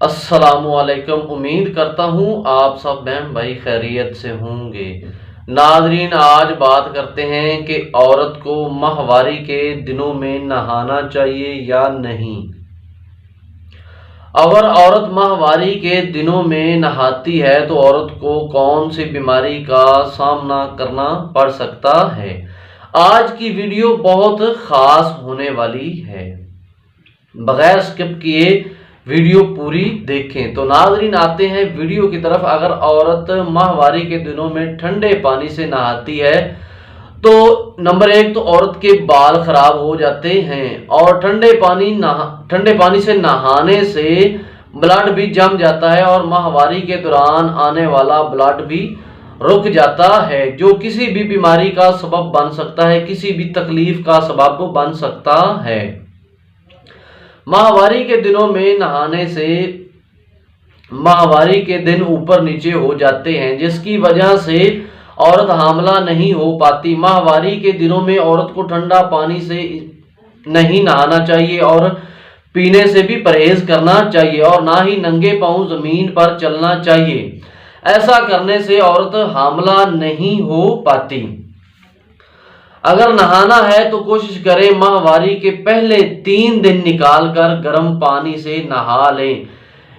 السلام علیکم، امید کرتا ہوں آپ سب بہن بھائی خیریت سے ہوں گے۔ ناظرین، آج بات کرتے ہیں کہ عورت کو ماہواری کے دنوں میں نہانا چاہیے یا نہیں۔ اگر عورت ماہواری کے دنوں میں نہاتی ہے تو عورت کو کون سی بیماری کا سامنا کرنا پڑ سکتا ہے۔ آج کی ویڈیو بہت خاص ہونے والی ہے، بغیر سکپ کیے ویڈیو پوری دیکھیں۔ تو ناظرین، آتے ہیں ویڈیو کی طرف۔ اگر عورت ماہواری کے دنوں میں ٹھنڈے پانی سے نہاتی ہے تو نمبر 1 تو عورت کے بال خراب ہو جاتے ہیں، اور ٹھنڈے پانی سے نہانے سے بلڈ بھی جم جاتا ہے اور ماہواری کے دوران آنے والا بلڈ بھی رک جاتا ہے، جو کسی بھی بیماری کا سبب بن سکتا ہے، کسی بھی تکلیف کا سبب بن سکتا ہے۔ ماہواری کے دنوں میں نہانے سے ماہواری کے دن اوپر نیچے ہو جاتے ہیں، جس کی وجہ سے عورت حاملہ نہیں ہو پاتی۔ ماہواری کے دنوں میں عورت کو ٹھنڈا پانی سے نہیں نہانا چاہیے اور پینے سے بھی پرہیز کرنا چاہیے، اور نہ ہی ننگے پاؤں زمین پر چلنا چاہیے۔ ایسا کرنے سے عورت حاملہ نہیں ہو پاتی۔ اگر نہانا ہے تو کوشش کریں ماہواری کے پہلے 3 دن نکال کر گرم پانی سے نہا لیں۔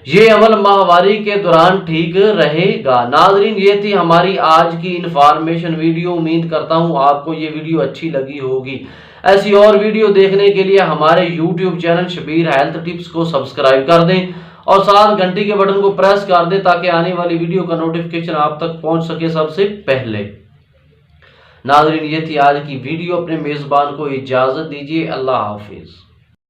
یہ عمل ماہواری کے دوران ٹھیک رہے گا۔ ناظرین، یہ تھی ہماری آج کی انفارمیشن ویڈیو۔ امید کرتا ہوں آپ کو یہ ویڈیو اچھی لگی ہوگی۔ ایسی اور ویڈیو دیکھنے کے لیے ہمارے YouTube channel Shabbir health tips کو سبسکرائب کر دیں اور ساتھ گھنٹی کے بٹن کو پریس کر دیں تاکہ آنے والی ویڈیو کا نوٹیفکیشن آپ تک پہنچ سکے سب سے پہلے۔ ناظرین، یہ تھی آج کی ویڈیو۔ اپنے میزبان کو اجازت دیجیے۔ اللہ حافظ۔